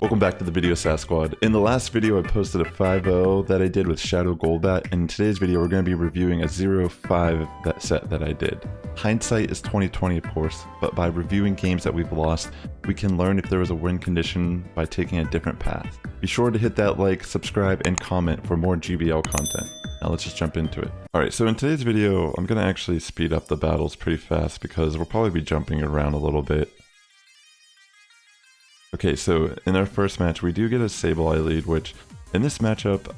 Welcome back to the video, Sass Squad. In the last video I posted a 5-0 that I did with Shadow Golbat, and in today's video we're going to be reviewing a 0-5 set that I did. Hindsight is 20/20 of course, but by reviewing games that we've lost, we can learn if there was a win condition by taking a different path. Be sure to hit that like, subscribe, and comment for more GBL content. Now let's just jump into it. Alright, so in today's video I'm going to actually speed up the battles pretty fast because we'll probably be jumping around a little bit. Okay, so in our first match, we do get a Sableye lead, which in this matchup,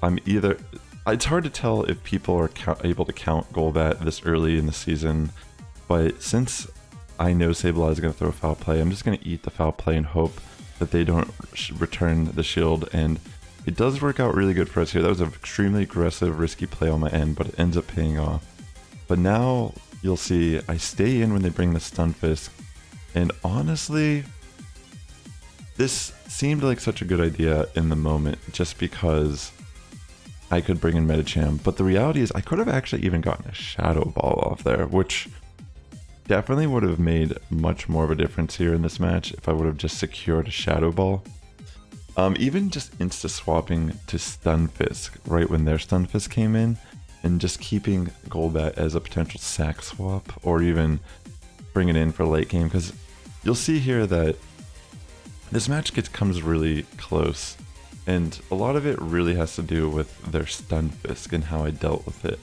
it's hard to tell if people are able to count Golbat this early in the season, but since I know Sableye is going to throw foul play, I'm just going to eat the foul play and hope that they don't return the shield, and it does work out really good for us here. That was an extremely aggressive, risky play on my end, but it ends up paying off. But now, you'll see, I stay in when they bring the Stunfisk, and honestly, this seemed like such a good idea in the moment just because I could bring in Medicham, but the reality is I could have actually even gotten a Shadow Ball off there, which definitely would have made much more of a difference here in this match if I would have just secured a Shadow Ball. Even just insta-swapping to Stunfisk right when their Stunfisk came in, and just keeping Golbat as a potential sack swap, or even bring it in for late game, because you'll see here that this match comes really close, and a lot of it really has to do with their Stunfisk and how I dealt with it.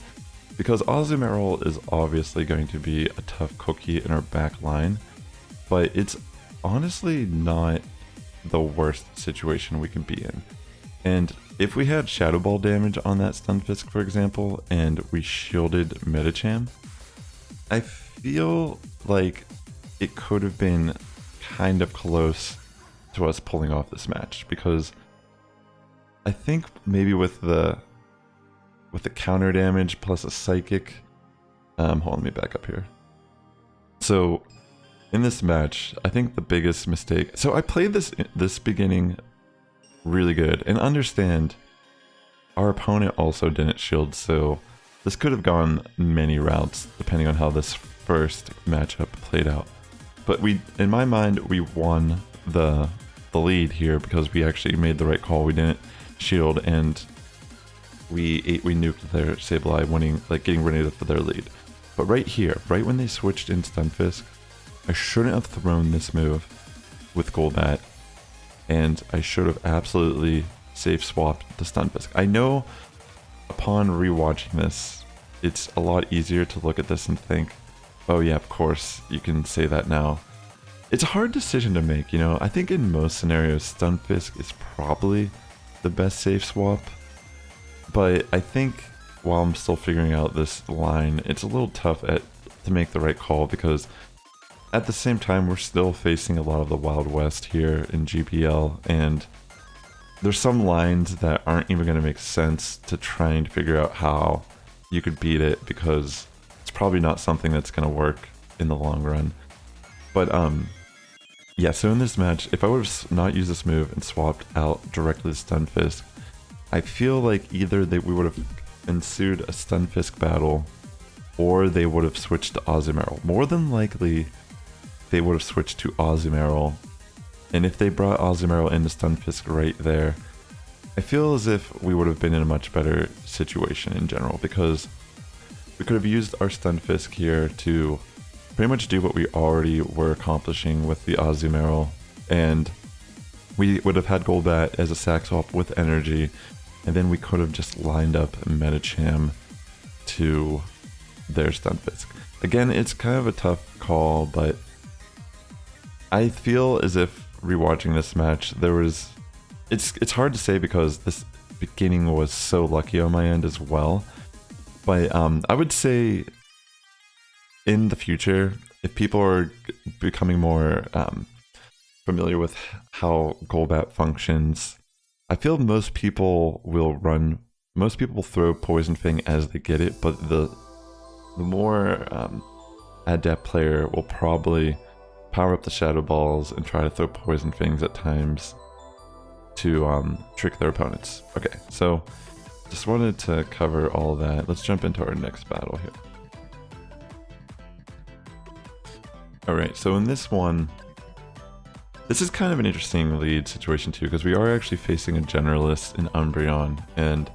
Because Azumarill is obviously going to be a tough cookie in our back line, but it's honestly not the worst situation we can be in. And if we had Shadow Ball damage on that Stunfisk, for example, and we shielded Medicham, I feel like it could have been kind of close to us pulling off this match, because I think maybe with the counter damage plus a psychic, hold on, let me back up here. So in this match, I think the biggest mistake, so I played this beginning really good, and understand our opponent also didn't shield, so this could have gone many routes depending on how this first matchup played out. But in my mind, we won the lead here because we actually made the right call. We didn't shield, and we nuked their Sableye, winning, like getting rid of their lead. But right here, right when they switched in Stunfisk, I shouldn't have thrown this move with Golbat, and I should have absolutely safe swapped the Stunfisk. I know upon rewatching this, it's a lot easier to look at this and think, oh yeah, of course, you can say that now. It's a hard decision to make, you know. I think in most scenarios, Stunfisk is probably the best safe swap, but I think while I'm still figuring out this line, it's a little tough to make the right call, because at the same time, we're still facing a lot of the Wild West here in GPL, and there's some lines that aren't even going to make sense to trying to figure out how you could beat it, because it's probably not something that's going to work in the long run. But yeah, so in this match, if I would have not used this move and swapped out directly to Stunfisk, I feel like either we would have ensued a Stunfisk battle, or they would have switched to Azumarill. More than likely, they would have switched to Azumarill, and if they brought Azumarill into Stunfisk right there, I feel as if we would have been in a much better situation in general, because we could have used our Stunfisk here to pretty much do what we already were accomplishing with the Azumarill, and we would have had Golbat as a sack swap with energy, and then we could have just lined up Medicham to their Stunfisk. Again, it's kind of a tough call, but I feel as if rewatching this match, it's hard to say because this beginning was so lucky on my end as well, but I would say in the future, if people are becoming more familiar with how Golbat functions, I feel most people will throw Poison Fang as they get it, but the more adept player will probably power up the Shadow Balls and try to throw Poison Fangs at times to trick their opponents. Okay, so just wanted to cover all of that. Let's jump into our next battle here. Alright, so in this one, This is kind of an interesting lead situation too, because we are actually facing a generalist in Umbreon, and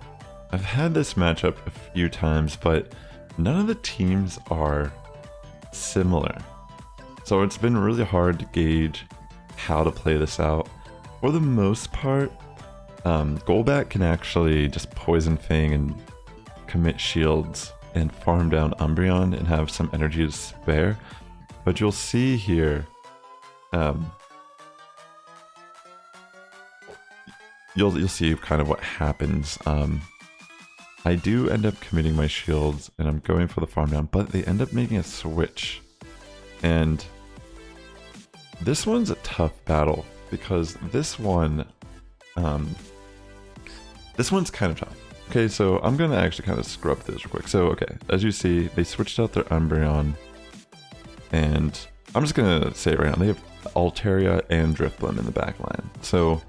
I've had this matchup a few times, but none of the teams are similar. So it's been really hard to gauge how to play this out. For the most part, Golbat can actually just Poison Fang and commit shields and farm down Umbreon and have some energy to spare. But you'll see here, you'll see kind of what happens. I do end up committing my shields and I'm going for the farm down, but they end up making a switch. And this one's a tough battle because this one's kind of tough. Okay, so I'm gonna actually kind of scrub this real quick. So okay, as you see, they switched out their Umbreon, and I'm just gonna say it right now, they have Altaria and Drifblim in the backline. So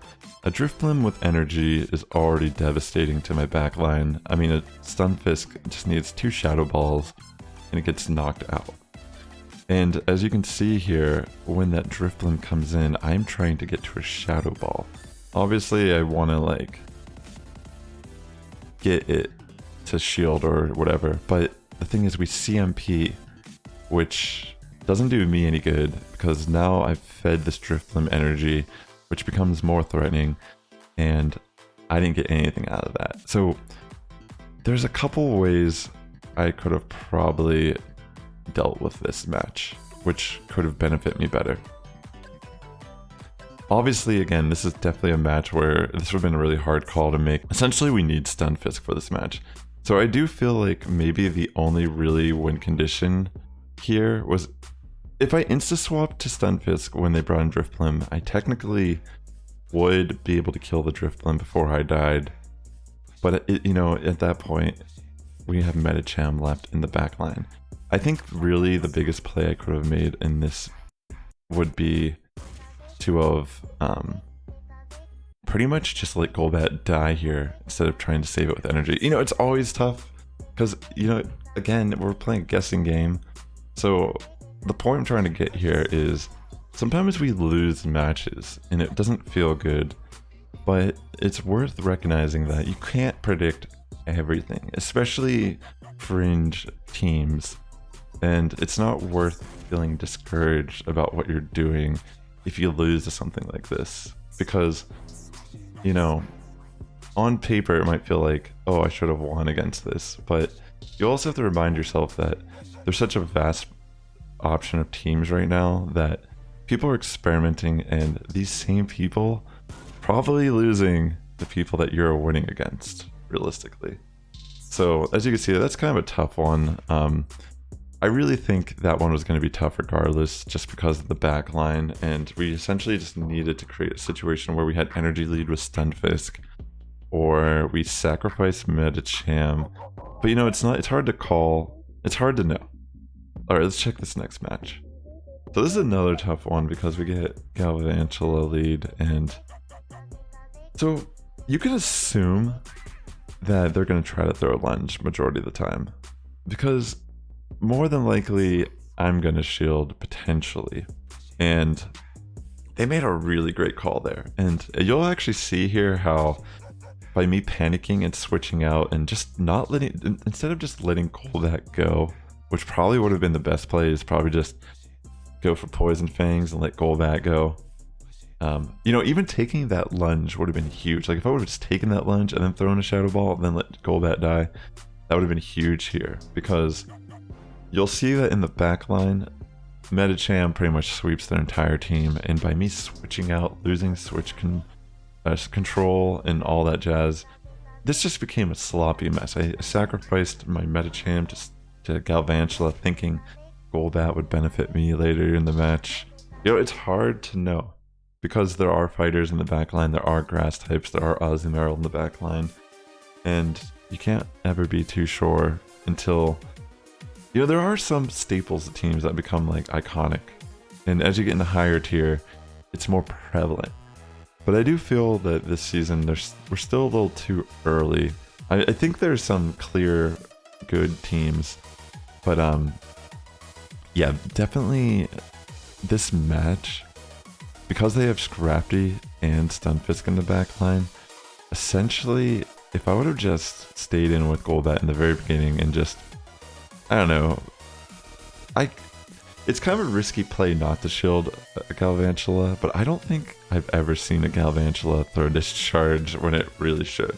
a Drifblim with energy is already devastating to my backline. I mean, a Stunfisk just needs 2 Shadow Balls and it gets knocked out. And as you can see here, when that Drifblim comes in, I'm trying to get to a Shadow Ball. Obviously, I want to like get it to shield or whatever, but the thing is we CMP, which doesn't do me any good because now I've fed this Drifblim energy, which becomes more threatening, and I didn't get anything out of that. So there's a couple ways I could have probably dealt with this match, which could have benefited me better. Obviously, again, this is definitely a match where this would have been a really hard call to make. Essentially, we need Stunfisk for this match. So I do feel like maybe the only really win condition here was if I insta-swapped to Stunfisk when they brought in Drifblim, I technically would be able to kill the Drifblim before I died. But, you know, at that point, we have Medicham left in the backline. I think really the biggest play I could have made in this would be to have pretty much just let Golbat die here instead of trying to save it with energy. You know, it's always tough because, you know, again, we're playing a guessing game. So the point I'm trying to get here is sometimes we lose matches and it doesn't feel good, but it's worth recognizing that you can't predict everything, especially fringe teams. And it's not worth feeling discouraged about what you're doing if you lose to something like this. Because, you know, on paper it might feel like, oh, I should have won against this. But you also have to remind yourself that there's such a vast option of teams right now that people are experimenting, and these same people probably losing the people that you're winning against, realistically. So as you can see, that's kind of a tough one. I really think that one was going to be tough regardless, just because of the back line, and we essentially just needed to create a situation where we had energy lead with Stunfisk, or we sacrificed Medicham. But you know, it's hard to call, it's hard to know. Alright, let's check this next match. So this is another tough one because we get Galvantula lead, and so you can assume that they're going to try to throw a lunge majority of the time, because more than likely I'm going to shield potentially, and they made a really great call there. And you'll actually see here how by me panicking and switching out and just not letting, instead of just letting Golbat go, which probably would have been the best play, is probably just go for Poison Fangs and let Golbat go. You know, even taking that lunge would have been huge. Like if I would have just taken that lunge and then thrown a Shadow Ball and then let Golbat die, that would have been huge here, because you'll see that in the back line, Medicham pretty much sweeps their entire team, and by me switching out, losing switch control and all that jazz, this just became a sloppy mess. I sacrificed my Medicham to Galvantula thinking Golbat would benefit me later in the match. You know, it's hard to know, because there are fighters in the backline, there are grass types, there are Azumarill in the backline, and you can't ever be too sure until, you know, there are some staples of teams that become like iconic, and as you get in the higher tier, it's more prevalent. But I do feel that this season we're still a little too early. I think there's some clear good teams, but yeah, definitely this match because they have Scrafty and Stunfisk in the back line, essentially, if I would have just stayed in with Golbat in the very beginning and just, I don't know, it's kind of a risky play not to shield a Galvantula, but I don't think I've ever seen a Galvantula throw discharge when it really should.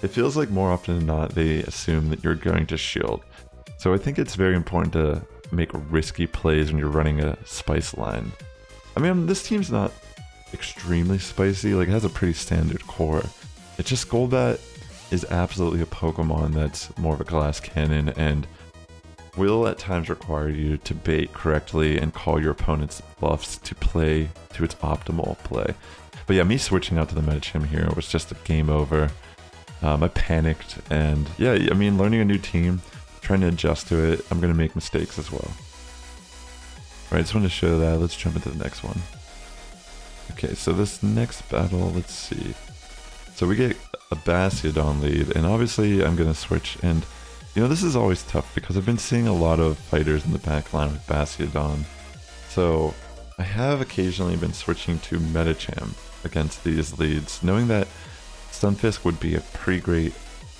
It feels like more often than not they assume that you're going to shield. So I think it's very important to make risky plays when you're running a spice line. I mean, this team's not extremely spicy, like it has a pretty standard core. It's just Golbat is absolutely a Pokemon that's more of a glass cannon and will at times require you to bait correctly and call your opponent's bluffs to play to its optimal play. But yeah, me switching out to the Medicham here was just a game over. I panicked, and yeah, I mean, learning a new team, trying to adjust to it, I'm going to make mistakes as well. Alright, just wanted to show that. Let's jump into the next one. Okay, so this next battle, let's see. So we get a Bastiodon lead, and obviously I'm going to switch, and you know, this is always tough because I've been seeing a lot of fighters in the back line with Bastiodon. So I have occasionally been switching to Medicham against these leads, knowing that Stunfisk would be a pretty great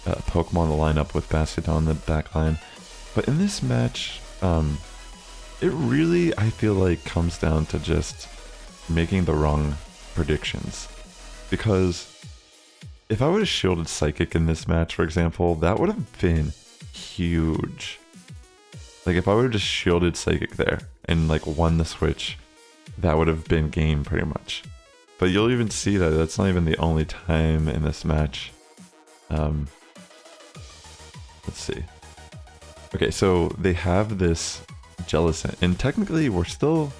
Pokemon to line up with Bastiodon in the back line. But in this match, it really, I feel like, comes down to just making the wrong predictions. Because if I would have shielded Psychic in this match, for example, that would have been huge. Like if I would have just shielded Psychic there and like won the switch, that would have been game pretty much. But you'll even see that that's not even the only time in this match. Let's see. Okay, so they have this Jellicent, and technically we're still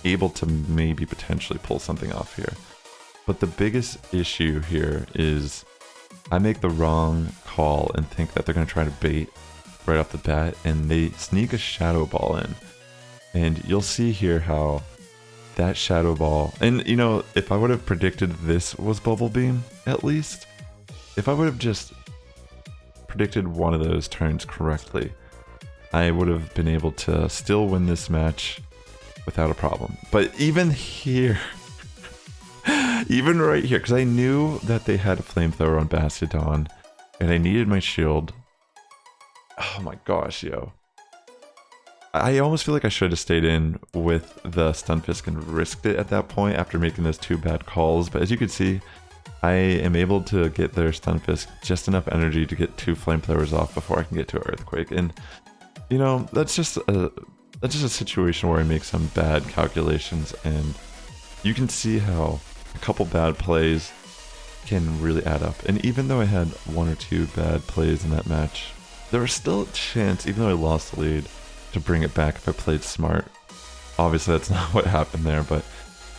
able to maybe potentially pull something off here. But the biggest issue here is I make the wrong call and think that they're going to try to bait right off the bat, and they sneak a Shadow Ball in. And you'll see here how that Shadow Ball, and you know, if I would have predicted this was Bubble Beam, at least, if I would have just predicted one of those turns correctly, I would have been able to still win this match without a problem. But even here, even right here, because I knew that they had a Flamethrower on Bastiodon, and I needed my shield. Oh my gosh, yo. I almost feel like I should have stayed in with the Stunfisk and risked it at that point after making those two bad calls. But as you can see, I am able to get their Stunfisk just enough energy to get two Flamethrowers off before I can get to an Earthquake. And, you know, that's just a situation where I make some bad calculations, and you can see how a couple bad plays can really add up. And even though I had one or two bad plays in that match, there was still a chance, even though I lost the lead, to bring it back if I played smart. Obviously that's not what happened there, but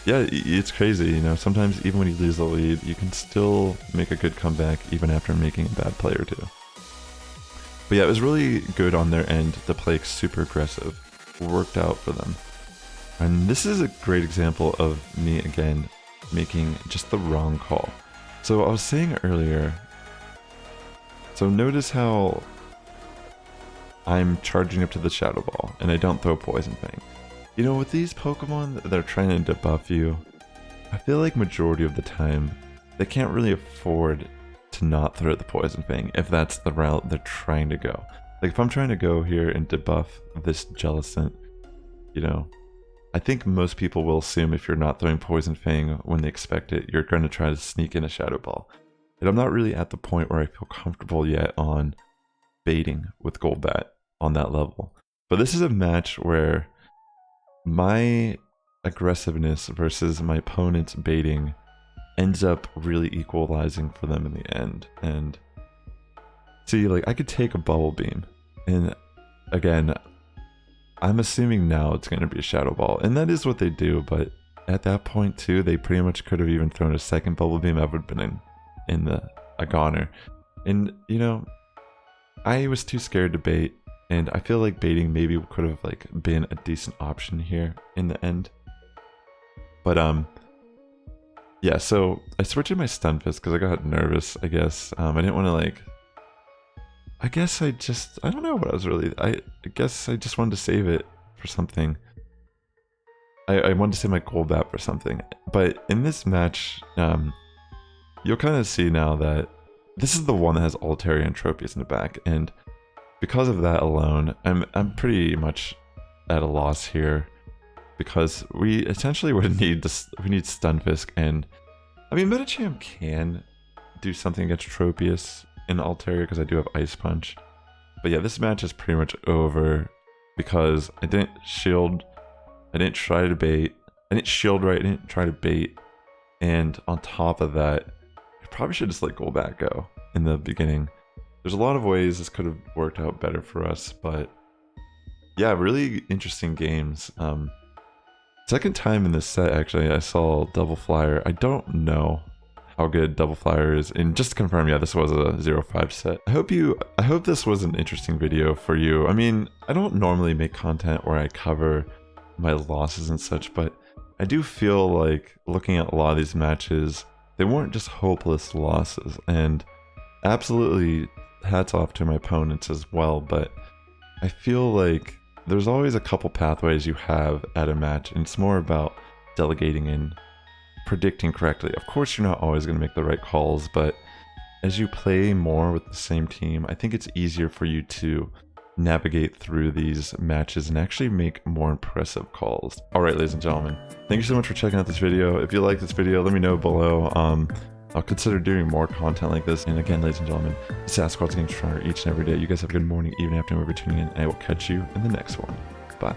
yeah, it's crazy, you know, sometimes even when you lose the lead, you can still make a good comeback even after making a bad play or two. But yeah, it was really good on their end to play super aggressive. Worked out for them. And this is a great example of me, again, making just the wrong call. So I was saying earlier, so notice how I'm charging up to the Shadow Ball, and I don't throw Poison Fang. You know, with these Pokemon that are trying to debuff you, I feel like majority of the time, they can't really afford to not throw the Poison Fang if that's the route they're trying to go. Like if I'm trying to go here and debuff this Jellicent, you know, I think most people will assume if you're not throwing Poison Fang when they expect it, you're going to try to sneak in a Shadow Ball. And I'm not really at the point where I feel comfortable yet on baiting with Golbat on that level. But this is a match where my aggressiveness versus my opponent's baiting ends up really equalizing for them in the end. And see, like I could take a Bubble Beam, and again, I'm assuming now it's going to be a Shadow Ball, and that is what they do, but at that point too, they pretty much could have even thrown a second Bubble Beam. I would have been in a goner. And you know, I was too scared to bait, and I feel like baiting maybe could have like been a decent option here in the end. But yeah, so I switched to my Stunfisk because I got nervous, I guess. I didn't want to like, I don't know what I was really, I guess I just wanted to save it for something. I wanted to say my Golbat or something, but in this match, you'll kind of see now that this is the one that has Altaria and Tropius in the back, and because of that alone, I'm pretty much at a loss here, because we essentially would need this. We need Stunfisk, and I mean Medicham can do something against Tropius in Altaria because I do have Ice Punch, but yeah, this match is pretty much over because I didn't shield, I didn't try to bait, I didn't shield right, I didn't try to bait, and on top of that, I probably should just let Golbat go in the beginning. There's a lot of ways this could have worked out better for us, but yeah, really interesting games. Second time in this set, actually, I saw Double Flyer. I don't know how good Double Flyer is, and just to confirm, yeah, this was a 0-5 set. I hope this was an interesting video for you. I mean, I don't normally make content where I cover my losses and such, but I do feel like looking at a lot of these matches, they weren't just hopeless losses, and absolutely hats off to my opponents as well, but I feel like there's always a couple pathways you have at a match, and it's more about delegating and predicting correctly. Of course, you're not always going to make the right calls, but as you play more with the same team, I think it's easier for you to navigate through these matches and actually make more impressive calls. Alright, ladies and gentlemen, thank you so much for checking out this video. If you like this video, let me know below. I'll consider doing more content like this. And again, ladies and gentlemen, the Sass Squad's getting stronger each and every day. You guys have a good morning, evening, afternoon, wherever you're tuning in, and I will catch you in the next one. Bye.